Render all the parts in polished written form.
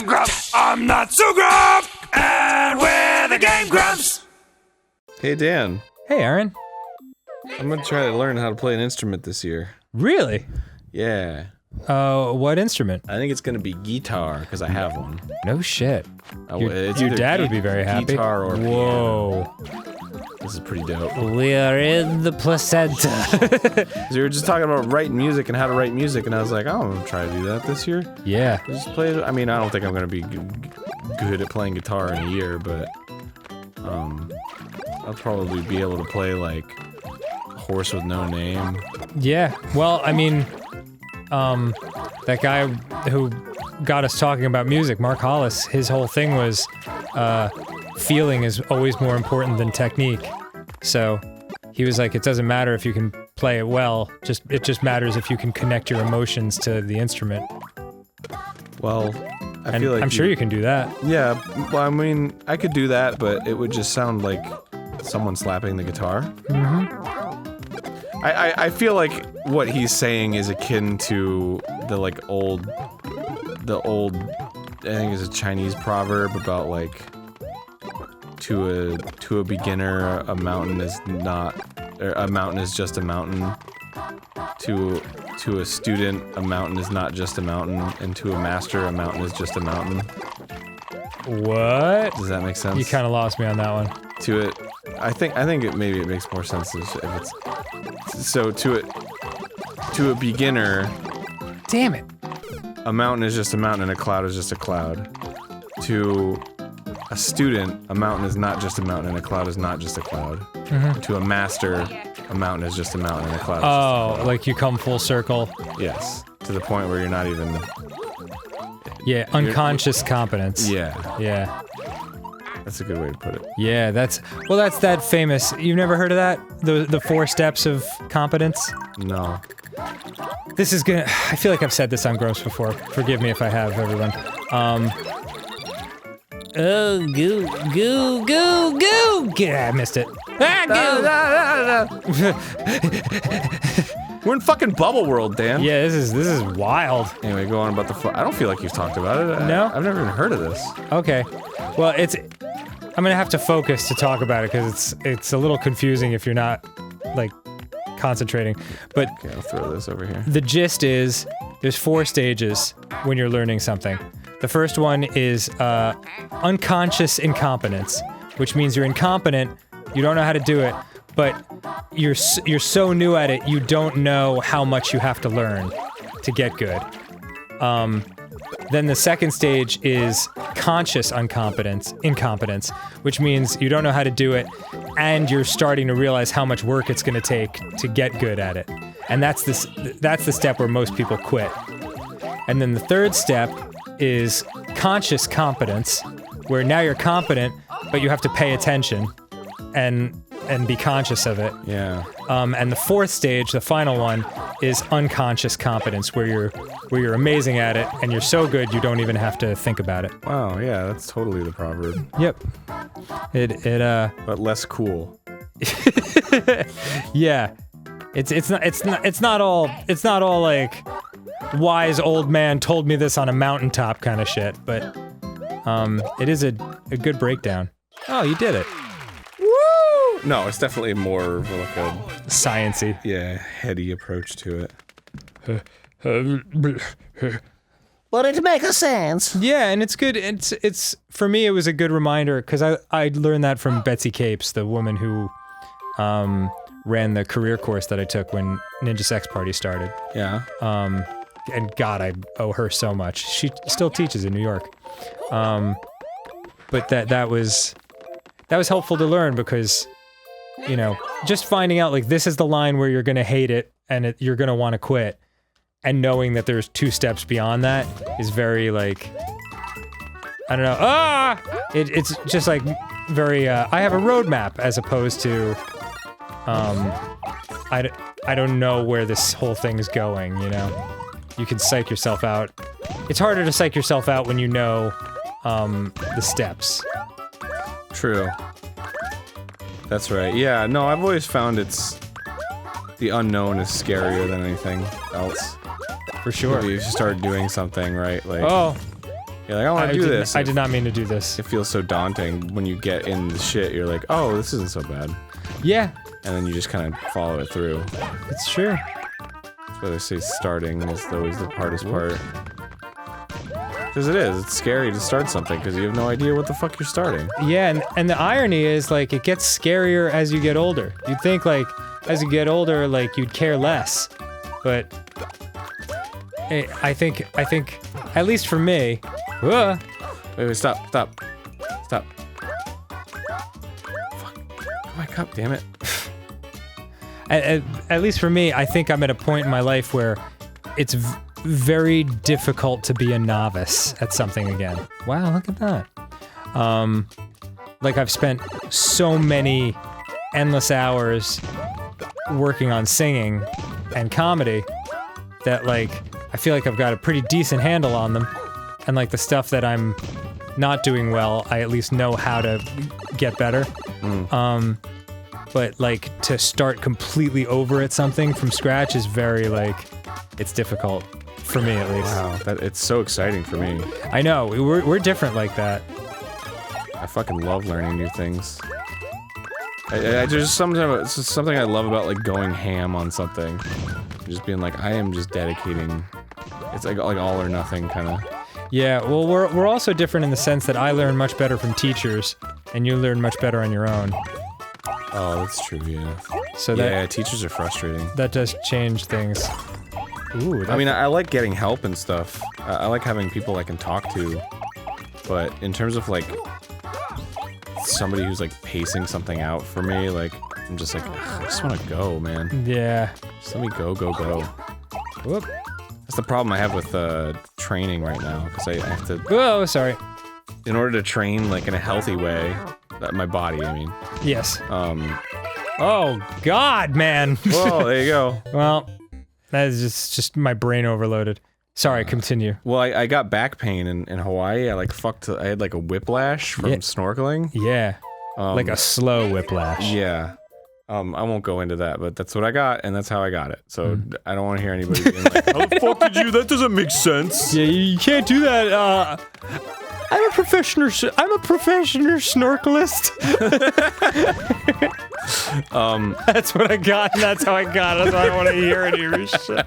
I'm Grumps. I'm not so Grump. And we're the Game Grumps. Hey, Dan. Hey, Aaron. I'm gonna try to learn how to play an instrument this year. Really? Yeah. What instrument? I think it's gonna be guitar, because I have one. No shit. It's Your either dad would be very happy. Guitar or Whoa. piano. This is pretty dope. We are in the placenta. So we were just talking about writing music and how to write music, and I was like, oh, I'm gonna try to do that this year. Yeah. Just play it. I mean, I don't think I'm gonna be good at playing guitar in a year, but I'll probably be able to play like Horse with No Name. Yeah. Well, I mean, that guy who got us talking about music, Mark Hollis, his whole thing was, feeling is always more important than technique. So, he was like, it doesn't matter if you can play it well, it just matters if you can connect your emotions to the instrument. Well, I feel like I'm sure you can do that. Yeah, well, I mean, I could do that, but it would just sound like someone slapping the guitar. I feel like what he's saying is akin to the old, I think it's a Chinese proverb about like, to a beginner, a mountain is just a mountain. To a student, a mountain is not just a mountain, and to a master, a mountain is just a mountain. What? Does that make sense? You kind of lost me on that one. To it, I think maybe it makes more sense if it's so to a beginner. Damn it! A mountain is just a mountain, and a cloud is just a cloud. To a student, a mountain is not just a mountain, and a cloud is not just a cloud. To a master, a mountain is just a mountain, and a cloud is just a cloud. Like you come full circle. Yes, to the point where you're not even. Yeah, unconscious competence. Yeah. Yeah. That's a good way to put it. Yeah, that's that famous. You've never heard of that? The 4 steps of competence? No. This is gonna. I feel like I've said this on Grumps before. Forgive me if I have, everyone. Oh, goo. Yeah, I missed it. We're in fucking Bubble World, Dan. Yeah, this is wild. Anyway, go on about I don't feel like you've talked about it. No? I've never even heard of this. Okay. Well, I'm gonna have to focus to talk about it because it's a little confusing if you're not like concentrating. But okay, I'll throw this over here. The gist is there's 4 stages when you're learning something. The first one is unconscious incompetence, which means you're incompetent, you don't know how to do it, but you're so new at it, you don't know how much you have to learn to get good. Then the second stage is conscious incompetence, which means you don't know how to do it, and you're starting to realize how much work it's going to take to get good at it. And that's the step where most people quit. And then the third step is conscious competence, where now you're competent, but you have to pay attention and be conscious of it. Yeah. And the fourth stage, the final one, is unconscious competence, where you're amazing at it, and you're so good you don't even have to think about it. Wow, yeah, that's totally the proverb. Yep. But less cool. Yeah. It's not all like wise old man told me this on a mountaintop kind of shit, but it is a good breakdown. Oh, you did it. Woo! No, it's definitely more of like a science-y. Yeah, heady approach to it. But it makes sense. Yeah, and it's good. It's for me, it was a good reminder because I learned that from Betsy Capes, the woman who ran the career course that I took when Ninja Sex Party started. Yeah. And God, I owe her so much. She still teaches in New York. But that was helpful to learn because, you know, just finding out like this is the line where you're gonna hate it and you're gonna want to quit, and knowing that there's 2 steps beyond that is very like, I don't know. It's just like very. I have a roadmap as opposed to. I don't know where this whole thing is going. You know, you can psych yourself out. It's harder to psych yourself out when you know the steps. True. That's right. Yeah, no, I've always found the unknown is scarier than anything else. For sure. If you start doing something, right? Like, oh. You're like, I want to do this. I did not mean to do this. It feels so daunting when you get in the shit. You're like, oh, this isn't so bad. Yeah. And then you just kind of follow it through. It's true. That's why they say starting is always the hardest part. Because it is. It's scary to start something because you have no idea what the fuck you're starting. Yeah, and the irony is, like, it gets scarier as you get older. You'd think, like, as you get older, like, you'd care less. But I think, at least for me, Wait, stop. Fuck. Oh my god, damn it. at least for me, I think I'm at a point in my life where it's very difficult to be a novice at something again. Wow, look at that. Like, I've spent so many endless hours working on singing and comedy that, like, I feel like I've got a pretty decent handle on them. And, like, the stuff that I'm not doing well, I at least know how to get better. But, like, to start completely over at something from scratch is very, like, it's difficult. For me, at least. Wow, it's so exciting for me. I know, we're different like that. I fucking love learning new things. I just sometimes it's something I love about, like, going ham on something. Just being like, I am just dedicating. It's like all or nothing, kind of. Yeah, well, we're also different in the sense that I learn much better from teachers, and you learn much better on your own. Oh, that's true, yeah. So yeah, teachers are frustrating. That does change things. Ooh, I mean, I like getting help and stuff. I like having people I can talk to. But in terms of, like, somebody who's, like, pacing something out for me, like, I'm just like, I just want to go, man. Yeah. Just let me go. Whoop. That's the problem I have with training right now, because I have to... Whoa, sorry. In order to train, like, in a healthy way, my body, I mean. Yes. Oh, God, man. Whoa, there you go. Well... That is just my brain overloaded. Sorry, continue. Well, I got back pain in Hawaii. I had like a whiplash from snorkeling. Yeah. Like a slow whiplash. Yeah. I won't go into that, but that's what I got, and that's how I got it. So I don't want to hear anybody being like, how the fuck did you? That doesn't make sense. Yeah, you can't do that. I'm a professional snorkelist. That's what I got, and that's how I got it. That's why I don't want to hear any of your shit.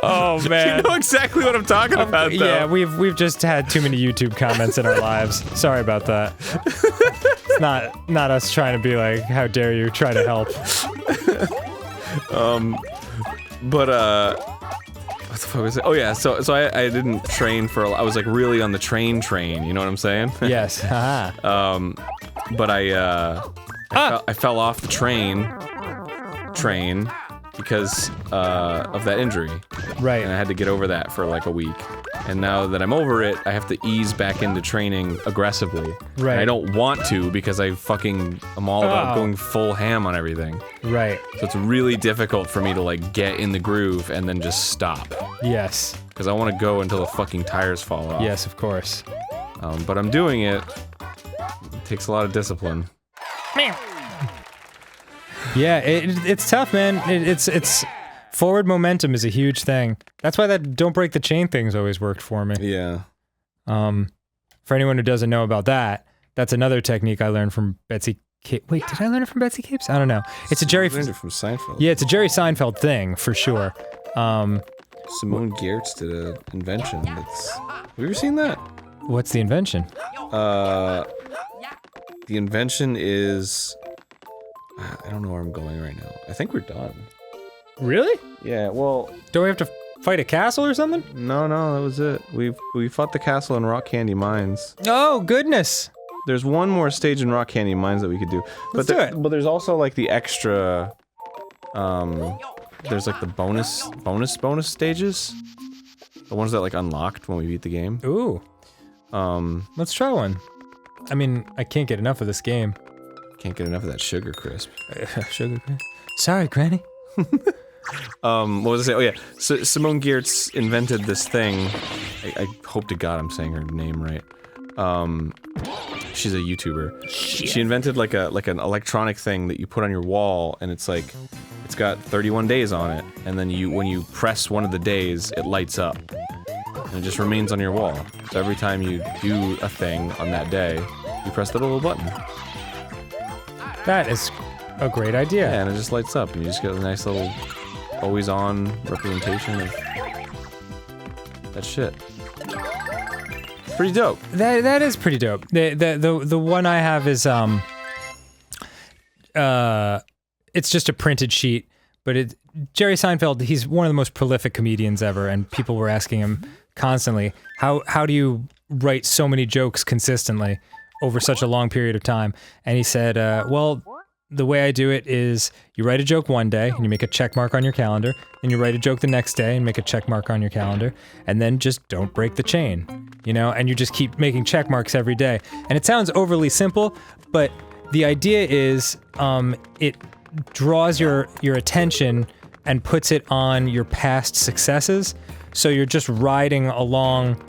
Oh man, you know exactly what I'm talking about. Though. Yeah, we've just had too many YouTube comments in our lives. Sorry about that. It's not us trying to be like, how dare you try to help. What the fuck was it? Oh yeah, so I didn't train for. I was like really on the train. You know what I'm saying? Yes. But I fell off the train because of that injury. Right. And I had to get over that for like a week. And now that I'm over it, I have to ease back into training aggressively. Right. And I don't want to because I'm all about going full ham on everything. Right. So it's really difficult for me to like get in the groove and then just stop. Yes. Because I want to go until the fucking tires fall off. Yes, of course. But I'm doing it. It takes a lot of discipline. Yeah, it's tough, man. It's forward momentum is a huge thing. That's why that don't break the chain thing's always worked for me. Yeah. For anyone who doesn't know about that, that's another technique I learned from Betsy. Wait, did I learn it from Betsy Capes? I don't know. It's a Jerry. I learned it from Seinfeld. Yeah, it's a Jerry Seinfeld thing for sure. Simone Giertz did an invention. Have you ever seen that? What's the invention? The invention is. I don't know where I'm going right now. I think we're done. Really? Yeah. Well. Don't we have to fight a castle or something? No, that was it. We fought the castle in Rock Candy Mines. Oh goodness. There's one more stage in Rock Candy Mines that we could do. Let's do it. But there's also like the extra. There's like the bonus stages. The ones that like unlocked when we beat the game. Ooh. Let's try one. I mean, I can't get enough of this game. Can't get enough of that sugar crisp. Sugar crisp. Sorry, Granny. What was I saying? Oh yeah, so Simone Giertz invented this thing. I hope to God I'm saying her name right. She's a YouTuber. Shit. She invented like an electronic thing that you put on your wall, and it's like, it's got 31 days on it, and then when you press one of the days, it lights up. And And it just remains on your wall. So every time you do a thing on that day, you press the little button. That is a great idea. Yeah, and it just lights up, and you just get a nice little always-on representation of that shit. Pretty dope. That is pretty dope. The one I have is it's just a printed sheet, but Jerry Seinfeld, he's one of the most prolific comedians ever, and people were asking him constantly, how do you write so many jokes consistently over such a long period of time? And he said, well, the way I do it is you write a joke one day and you make a check mark on your calendar, and you write a joke the next day and make a check mark on your calendar, and then just don't break the chain, you know, and you just keep making check marks every day. And it sounds overly simple, but the idea is it draws your attention and puts it on your past successes, so you're just riding along,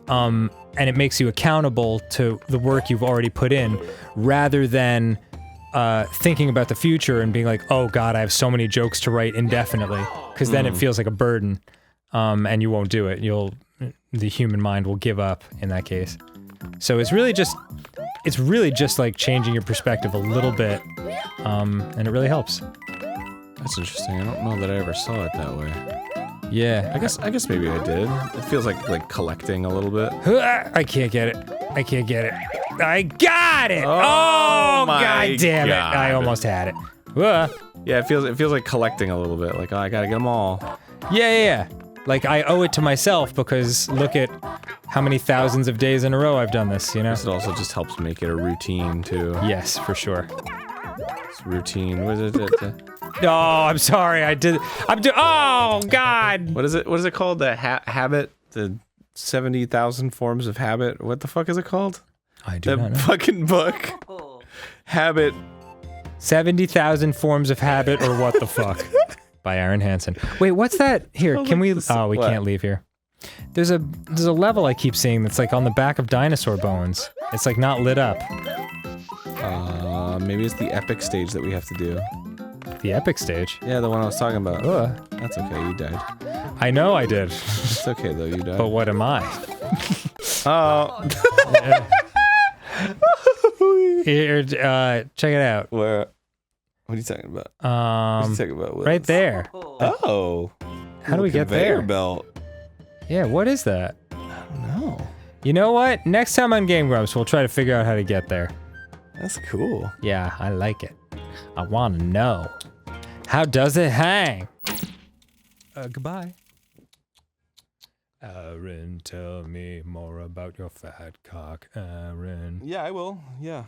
and it makes you accountable to the work you've already put in, rather than thinking about the future and being like, oh god, I have so many jokes to write indefinitely, because then it feels like a burden, and you won't do it. The human mind will give up in that case. So it's really just like changing your perspective a little bit, and it really helps. That's interesting. I don't know that I ever saw it that way. Yeah. I guess maybe I did. It feels like collecting a little bit. I can't get it. I got it! Oh my god damn it! God. I almost had it. Yeah, it feels like collecting a little bit. Like, oh, I gotta get them all. Yeah. Like, I owe it to myself, because look at how many thousands of days in a row I've done this, you know? It also just helps make it a routine too. Yes, for sure. It's routine. What is it? Oh, I'm sorry. Oh god! What is it called? The habit? The 70,000 forms of habit? What the fuck is it called? I do not That know. fucking book. Habit. 70,000 Forms of Habit, or what the fuck? By Aaron Hansen. Wait, what's that? Here, can we? Oh, we can't leave here. There's a level I keep seeing that's like on the back of dinosaur bones. It's like not lit up. Maybe it's the epic stage that we have to do. The epic stage? Yeah, the one I was talking about. Ugh. That's okay, you died. I know I did. It's okay though, you died. But what am I? Oh. Here, check it out. Where? What are you talking about? What are you talking about? Right there. Oh. How do we get Conveyor there? belt. Yeah, what is that? No. You know what? Next time on Game Grumps, we'll try to figure out how to get there. That's cool. Yeah, I like it. I want to know. How does it hang? Goodbye. Aaron, tell me more about your fat cock, Aaron. Yeah, I will. Yeah.